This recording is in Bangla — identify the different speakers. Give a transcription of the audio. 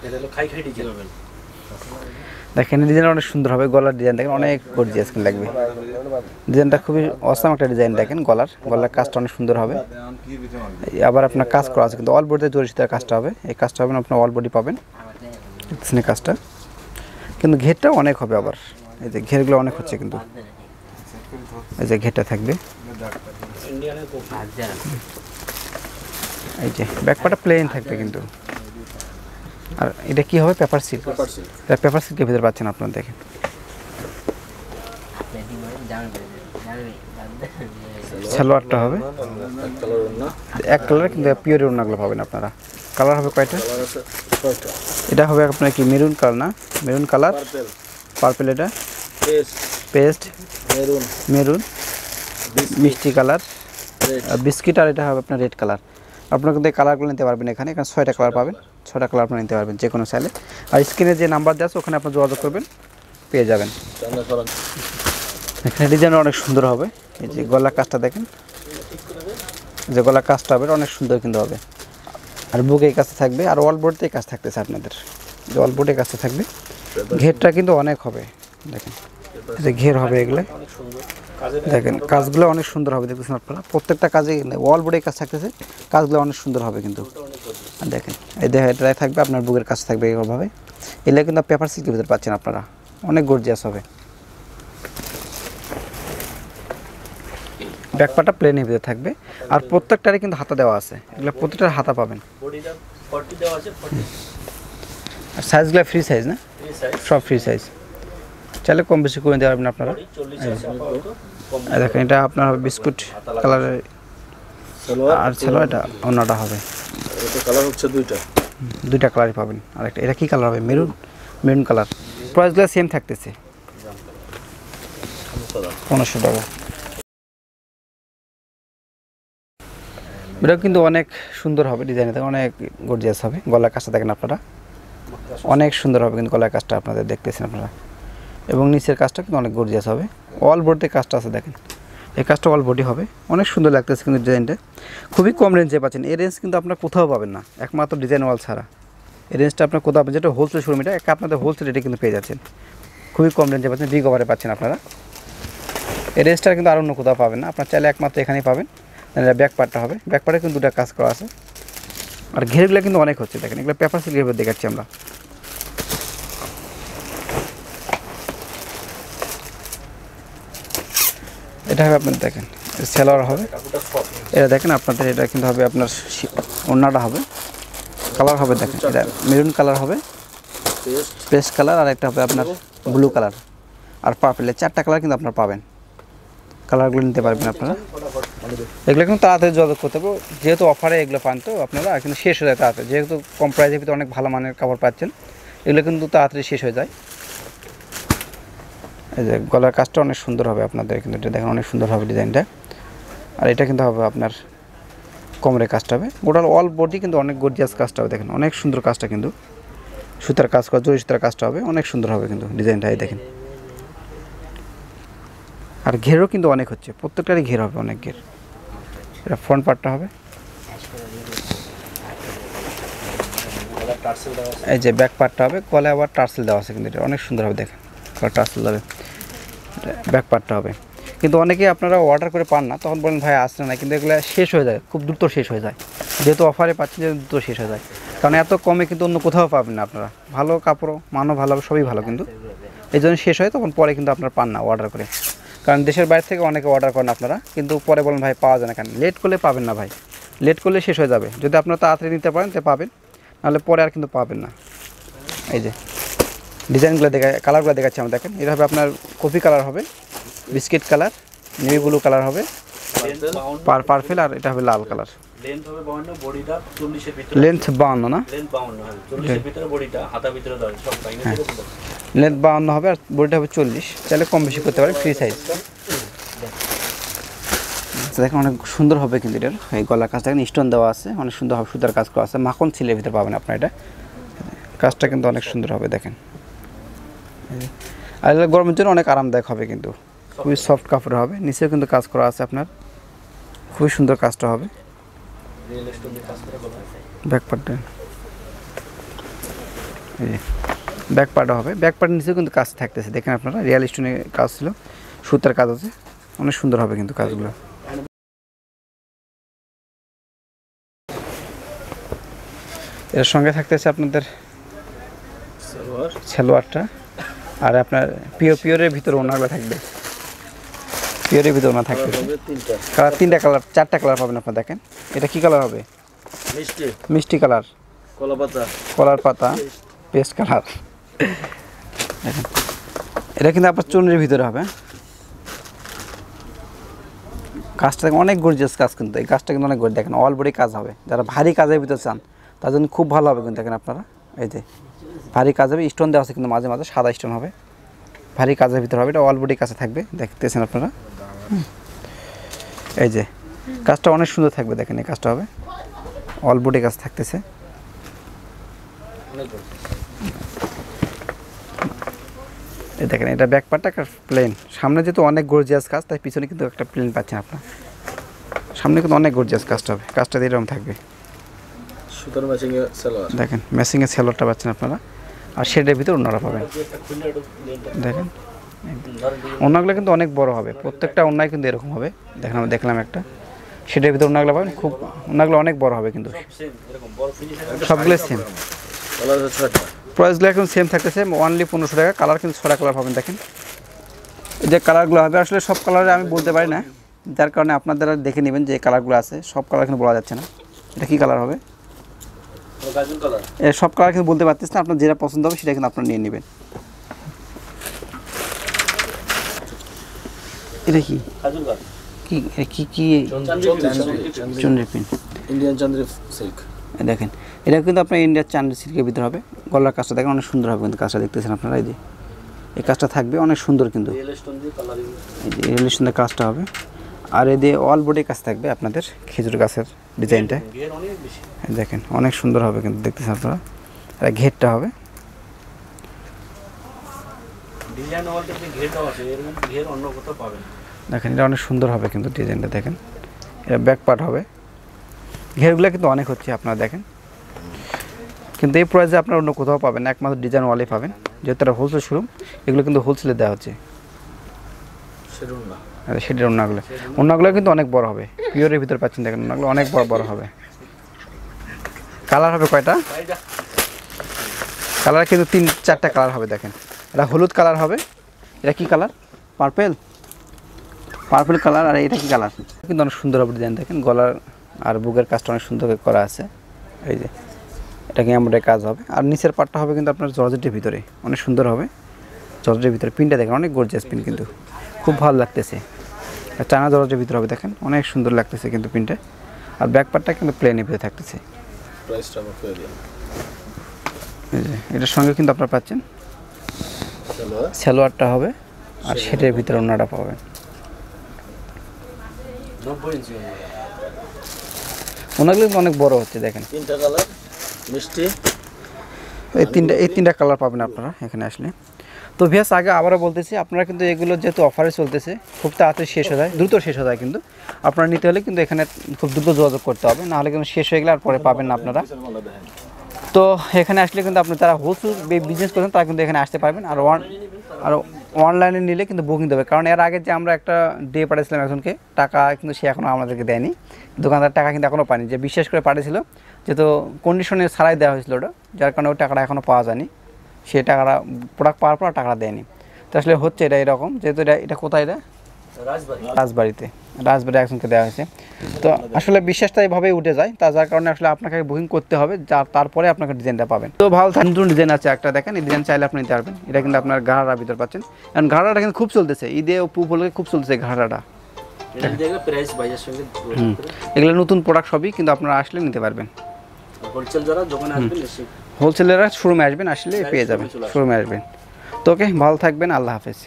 Speaker 1: এটা হলো খাই খাই ডিজাইন হবে।
Speaker 2: দেখেন ডিজাইন অনেক সুন্দর হবে, গলার ডিজাইন দেখেন অনেক গর্জিয়াস লাগবে। ডিজাইনটা খুবই অসাম একটা ডিজাইন, দেখেন গলার কাজটা অনেক সুন্দর হবে। আবার আপনার কাজ করা আছে কিন্তু অল বডিতে জরি সুতার কাজটা হবে, এই কাজটা হবে আপনার অল বডি পাবেন দেখছেন কাজটা, কিন্তু ঘেরটা অনেক হবে। আবার এই যে ঘেরগুলো অনেক হচ্ছে কিন্তু, এই যে ঘেরটা থাকবে, এই যে ব্যাকপাটা প্লেন থাকবে কিন্তু। আর এটা কি হবে পেপার সিল্ক, এটা পেপার সিল্কের ভিতরে পাচ্ছেন আপনারা দেখেন। সালোয়ারটা হবে এক কালার, কিন্তু পিওর ওড়নাগুলো পাবেন আপনারা। কালার হবে কয়টা? এটা হবে আপনার কি মেরুন কালার না, মেরুন কালার, পার্পল, এটা পেস্ট মেরুন, মিষ্টি কালার, বিস্কিট, আর এটা হবে আপনার রেড কালার। আপনারা কিন্তু এই কালারগুলো নিতে পারবেন এখানে 6টা কালার পাবেন, 6টা কালার আপনারা নিতে পারবেন যে কোনো চাইলে। আর স্ক্রিনে যে নাম্বার দেওয়া আছে ওখানে আপনারা যোগাযোগ করবেন, পেয়ে যাবেন। এখানে ডিজাইন অনেক সুন্দর হবে, এই যে গলার কাজটা দেখেন, যে গলার কাজটা হবে অনেক সুন্দর কিন্তু হবে। আর বুকে এই কাজটা থাকবে, আর অল বোর্ডতে কাজ থাকতেছে আপনাদের, যে অল বোর্ডে কাজটা থাকবে। ঘেরটা কিন্তু অনেক হবে, দেখেন যে ঘের হবে এগুলো, দেখেন কাজগুলো অনেক সুন্দর হবে দেখতেছেন আপনারা। প্রত্যেকটা কাজে অল বোর্ডে কাজ থাকতেছে, কাজগুলো অনেক সুন্দর হবে কিন্তু। দেখেন এই এটাই থাকবে আপনার বুকের কাজ থাকবে এইভাবে। এগুলো কিন্তু পেপার সিল্কের ভিতরে পাচ্ছেন আপনারা, অনেক গর্জিয়াস হবে। ব্যাকপাটা প্লেনের ভিতরে থাকবে, আর প্রত্যেকটারই কিন্তু হাতা দেওয়া আছে, এগুলো প্রত্যেকটার হাতা পাবেন। আর সাইজগুলো ফ্রি সাইজ না, সব ফ্রি সাইজ, চাইলে কম বেশি করে দিতে পারবেন আপনারা। দেখেন এটা আপনার হবে বিস্কুট কালারের, আর ছিল এটা অন্যটা হবে,
Speaker 1: কালার হচ্ছে
Speaker 2: দুইটা কালারই পাবেন। আর একটা এটা কি কালার হবে? Maroon colour. প্রাইসগুলো সেম থাকতেছে 1500 টাকা। এটাও কিন্তু অনেক সুন্দর হবে, ডিজাইনটা অনেক গর্জিয়াস হবে। গলার কাজটা দেখেন আপনারা, অনেক সুন্দর হবে কিন্তু গলার কাজটা আপনাদের দেখতেছেন আপনারা। এবং নিচের কাজটা কিন্তু অনেক গর্জিয়াস হবে, অল বডিতে কাজটা আছে দেখেন, এই কাজটা অল বডি হবে, অনেক সুন্দর লাগতেছে কিন্তু ডিজাইনটা। খুবই কম রেঞ্জে পাচ্ছেন, এই রেঞ্জ কিন্তু আপনার কোথাও পাবেন না, একমাত্র ডিজাইন ওয়াল ছাড়া। এই রেঞ্জটা আপনার কোথাও পাবেন, যেটা হোলসেল শোরুম, এটা আপনাদের হোলসেল রেটে কিন্তু পেয়ে যাচ্ছেন, খুবই কম রেঞ্জে পাচ্ছেন, বিগ অফারে পাচ্ছেন আপনারা। এই রেঞ্জটা কিন্তু আর অন্য কোথাও পাবেন না, আপনার চাইলে একমাত্র এখানেই পাবেন। ব্যাক পার্টটা হবে, ব্যাক পার্টে কিন্তু 2টা কাজ করা আছে। আর ঘেরগুলো কিন্তু অনেক হচ্ছে দেখেন, এগুলো পেপার সিল্কের উপর দেখাচ্ছি আমরা। এটা হবে আপনার দেখেন সেলোয়ার হবে, এটা দেখেন আপনাদের, এটা কিন্তু হবে আপনার ওড়নাটা হবে, কালার হবে দেখেন, এটা মেরুন কালার হবে, পেস্ট কালার, আর একটা হবে আপনার ব্লু কালার, আর পার্পেলের 4টা কালার কিন্তু আপনারা পাবেন। কালারগুলো নিতে পারবেন আপনারা। এগুলো কিন্তু তাড়াতাড়ি যোগাযোগ করতে হবে, যেহেতু অফারে এগুলো পান তো আপনারা, কিন্তু শেষ হয়ে যায় তাড়াতাড়ি, যেহেতু কম প্রাইসের ভিতরে অনেক ভালো মানের কাপড় পাচ্ছেন, এগুলো কিন্তু তাড়াতাড়ি শেষ হয়ে যায়। এই যে গলার কাজটা অনেক সুন্দর হবে আপনাদের, কিন্তু এটা দেখেন অনেক সুন্দর হবে ডিজাইনটা। আর এটা কিন্তু হবে আপনার কোমরের কাজটা হবে, গোটাল অল বডি কিন্তু অনেক গর্জিয়াস কাজটা হবে, দেখেন অনেক সুন্দর কাজটা, কিন্তু সুতার কাজ করা, জরি সুতার কাজটা হবে, অনেক সুন্দর হবে কিন্তু ডিজাইনটা, এই দেখেন। আর ঘেরও কিন্তু অনেক হচ্ছে, প্রত্যেকটারই ঘের হবে, অনেক ঘের। এটা ফ্রন্ট পার্টটা হবে, এই যে ব্যাক পার্টটা হবে, গলায় আবার টার্সেল দেওয়া আছে কিন্তু, এটা অনেক সুন্দর হবে দেখেন, গলা টার্সেল দেবে। ব্যাক পার্টটা হবে, কিন্তু অনেকেই আপনারা অর্ডার করে পান না, তখন বলেন ভাই আসছে না, কিন্তু এগুলো শেষ হয়ে যায়, খুব দ্রুত শেষ হয়ে যায়, যেহেতু অফারে পাচ্ছেন যে দ্রুত শেষ হয়ে যায়, কারণ এত কমে কিন্তু অন্য কোথাও পাবেন না আপনারা। ভালো কাপড়ও, মানও ভালো হবে, সবই ভালো, কিন্তু এই জন্য শেষ হয়, তখন পরে কিন্তু আপনারা পান না অর্ডার করে, কারণ দেশের বাইরে থেকে অনেকে অর্ডার করেন আপনারা, কিন্তু পরে বলেন ভাই পাওয়া যায় না, কেন লেট করলে পাবেন না ভাই, লেট করলে শেষ হয়ে যাবে। যদি আপনারা তাড়াতাড়ি নিতে পারেন তো পাবেন, নাহলে পরে আর কিন্তু পাবেন না। এই যে ডিজাইনগুলো কালারগুলো দেখাচ্ছি আমরা, দেখেন এটা হবে আপনার কফি কালার হবে, biscuit colour, navy blue colour হবে, পার্পল, আর এটা হবে লাল কালার।
Speaker 1: লেন্থ হবে 52, বডিটা 40 এর ভিতরে,
Speaker 2: লেন্থ 52 না,
Speaker 1: লেন্থ 52 হবে, 40 এর ভিতরে বডিটা, হাতা ভিতরে দাও সব বাইরে থেকে বলো,
Speaker 2: লেন্থ 52 হবে, আর বডিটা হবে 40, চাইলে কম বেশি করতে পারেন, ফ্রি সাইজ। দেখেন অনেক সুন্দর হবে কিন্তু এটার, এই গলার কাজ দেখেন স্টোন দেওয়া আছে, অনেক সুন্দর হবে, সুতার কাজ করা আছে, মাখন সিলের ভিতরে পাবেন আপনার, এটা কাজটা কিন্তু অনেক সুন্দর হবে দেখেন। আর এটা গরমের জন্য অনেক আরামদায়ক হবে, কিন্তু খুবই সফট কাপড় হবে, নিচেও কিন্তু কাজ করা আছে আপনার, খুবই সুন্দর কাজটা হবে। ব্যাক পার্টটা এই যে ব্যাক পার্টও হবে, ব্যাক পার্টের নিচেও কিন্তু কাজ থাকতেছে দেখেন আপনারা, রিয়েল স্টোনের কাজ ছিল, সুতার কাজ আছে, অনেক সুন্দর হবে কিন্তু কাজগুলো। এর সঙ্গে থাকতেছে আপনাদের সালোয়ারটা, আর আপনার পিওরের ভিতরে ওনাগুলো থাকবে, পিওরের ভিতরে ওনা থাকবে। কালার 3টা কালার 4টা কালার পাবেন আপনারা। দেখেন এটা কি কালার হবে? মিষ্টি কালার, কলার পাতা, পেস্ট কালার। দেখেন এটা কিন্তু আপনার চুনের ভিতরে হবে। কাজটা দেখেন অনেক গর্জিয়াস কাজ, কিন্তু এই কাজটা কিন্তু অনেক গর্জিয়াস। দেখেন অল বডি কাজ হবে, যারা ভারী কাজের ভিতরে চান তার জন্য খুব ভালো হবে কিন্তু। দেখেন আপনারা এই যে ভারী কাজ হবে, স্টোন দেওয়া আছে কিন্তু মাঝে মাঝে সাদা স্টোন হবে, ভারী কাজের ভিতরে হবে, এটা অল বডি কাছে থাকবে, দেখতেছেন আপনারা। এই যে কাজটা অনেক সুন্দর থাকবে, দেখেন এই কাজটা হবে অল বডি কাজ থাকতেছে। এই দেখেন এটা ব্যাক পার্টটা একটা প্লেন, সামনে যেহেতু অনেক গর্জিয়াস কাজ তাই পিছনে কিন্তু একটা প্লেন পাচ্ছেন আপনার, সামনে কিন্তু অনেক গর্জিয়াস কাজটা হবে, কাজটা এরকম থাকবে।
Speaker 3: সুতার ম্যাচিং এর সালোয়ার,
Speaker 2: দেখেন ম্যাচিংয়ের সালোয়ারটা পাচ্ছেন আপনারা, আর শেডের ভিতরে ওনারা পাবেন। দেখেন ওনাগুলো কিন্তু অনেক বড় হবে, প্রত্যেকটা ওনাই কিন্তু এরকম হবে। দেখেন আমরা দেখলাম একটা শেডের ভিতরে ওনাগুলো পাবেন, খুব ওনাগুলো অনেক বড় হবে কিন্তু, সবগুলো সেম।
Speaker 3: কালার হচ্ছে 6টা,
Speaker 2: প্রাইসগুলো এখন সেম থাকতেছে, অনলি 1500 টাকা। কালার কিন্তু 6টা কালার পাবেন। দেখেন এই যে কালারগুলো হবে, আসলে সব কালারে আমি বলতে পারি না, যার কারণে আপনারা দেখে নেবেন যে কালারগুলো আছে, সব কালার কিন্তু বলা যাচ্ছে না। এটা কি কালার হবে? সব কালার কিন্তু বলতে পারতেছি না, আপনার যেটা পছন্দ হবে সেটা কিন্তু আপনারা নিয়ে নেবেন। এটা কি কি কি কি চন্দ্রি পিন,
Speaker 3: ইন্ডিয়ান চান্দ্রি সিল্ক।
Speaker 2: দেখেন এটা কিন্তু আপনার ইন্ডিয়ার চান্দ্রি সিল্কের ভিতরে হবে। গলার কাজটা দেখেন অনেক সুন্দর হবে কিন্তু, কাজটা দেখতেছেন আপনারা, এই যে এই কাজটা থাকবে অনেক সুন্দর কিন্তু, এই যে রিয়েল স্টোনের কাজটা হবে। আর এই দিয়ে অল বডি কাজ থাকবে আপনাদের, খেজুর গাছের ডিজাইনটা দেখেন অনেক সুন্দর হবে কিন্তু, দেখতেছেন আপনারা। এটা ঘেরটা হবে, দেখেন এটা অনেক সুন্দর হবে কিন্তু ডিজাইনটা। দেখেন এটা ব্যাক পার্ট হবে, ঘেরগুলো কিন্তু অনেক হচ্ছে আপনারা দেখেন, কিন্তু এই প্রাইসে আপনারা অন্য কোথাও পাবেন না, একমাত্র ডিজাইন ওয়ালে পাবেন, যেহেতু এটা হোলসেল শোরুম, এগুলো কিন্তু হোলসেলে দেওয়া হচ্ছে। সেটার ওনাগুলো কিন্তু অনেক বড় হবে, পিওরের ভিতরে পাচ্ছেন। দেখেন ওনাগুলো অনেক বড় বড় হবে। কালার হবে কয়টা? কালার কিন্তু 3-4টা কালার হবে। দেখেন এটা হলুদ কালার হবে, এটা কি কালার? Purple colour. আর এটা কি কালার? কিন্তু অনেক সুন্দর হবে ডিজাইন। দেখেন গলার আর বুকের কাজটা অনেক সুন্দর করা আছে, এই যে এটা কি এমব্রয়ডারি কাজ হবে। আর নিচের পার্টটা হবে কিন্তু আপনার জর্জেটের ভিতরে, অনেক সুন্দর হবে জর্জেটের ভিতরে। পিনটা দেখেন অনেক গর্জিয়াস পিন কিন্তু, খুব ভালো লাগতেছে। চায়না জর্জেটের ভিতরে হবে, দেখেন অনেক সুন্দর লাগতেছে কিন্তু পিনটা। আর ব্যাক পার্টটা কিন্তু প্লেনের ভিতরে থাকতেছে।
Speaker 3: প্রাইসটা আমাকে কই দিন।
Speaker 2: এই যে এটার সঙ্গে কিন্তু আপনারা পাচ্ছেন সালোয়ারটা হবে, আর সেটার ভিতরে ওনাটা পাবেন।
Speaker 1: 90 ইঞ্চি
Speaker 2: ওনাগুলো কিন্তু অনেক বড় হচ্ছে। দেখেন
Speaker 3: 3টা কালার মিষ্টি,
Speaker 2: এই তিনটা কালার পাবেন আপনারা এখানে আসলে। তো ভিয়াস আগে আবারও বলতেছি, আপনারা কিন্তু এগুলো যেহেতু অফারে চলতেছে, খুব তাড়াতাড়ি শেষ হয়ে যায়, দ্রুত শেষ হয়ে যায়, কিন্তু আপনারা নিতে হলে কিন্তু এখানে খুব দ্রুত যোগাযোগ করতে হবে, নাহলে কিন্তু শেষ হয়ে গেলে আর পরে পাবেন না আপনারা। তো এখানে আসলে কিন্তু আপনি যারা হোলসেল বিজনেস করছেন তারা কিন্তু এখানে আসতে পারবেন। আর অনলাইনে নিলে কিন্তু বুকিং দেবে, কারণ এর আগে যে আমরা একটা ডে পাঠিয়েছিলাম একজনকে, টাকা কিন্তু সে এখনও আমাদেরকে দেয়নি, দোকানদার টাকা কিন্তু এখনও পায়নি, যে বিশ্বাস করে পাঠিয়েছিল, যেহেতু কন্ডিশনে ছাড়াই দেওয়া হয়েছিল ওটা, যার কারণে ওই টাকাটা এখনও পাওয়া যায়নি, সে টাকাটা প্রোডাক্ট পাওয়ার পর টাকাটা দেয়নি। তো আসলে হচ্ছে এটা এরকম, যেহেতু এটা কোথায়, এটা রাজবাড়ি একজনকে দেওয়া হয়েছে। তো আসলে বিশ্বাসটা এইভাবেই উঠে যায়, যার কারণে আসলে আপনাকে বুকিং করতে হবে, তারপরে আপনাকে ডিজাইনটা পাবেন। তো ভালো নতুন ডিজাইন আছে একটা, দেখেন এই ডিজাইন চাইলে আপনি নিতে পারবেন। এটা কিন্তু আপনার ঘাড়ার ভিতর পাচ্ছেন, কারণ ঘাড়াটা কিন্তু খুব চলতেছে, ঈদে উপলক্ষে খুব চলতেছে ঘাড়াটা। এগুলো নতুন প্রোডাক্ট সবই, কিন্তু আপনারা আসলে নিতে পারবেন। হোলসেলাররা শোরুমে আসবেন, আসলে পেয়ে যাবেন, শোরুমে আসবেন। তো ওকে, ভালো থাকবেন, আল্লাহ হাফেজ।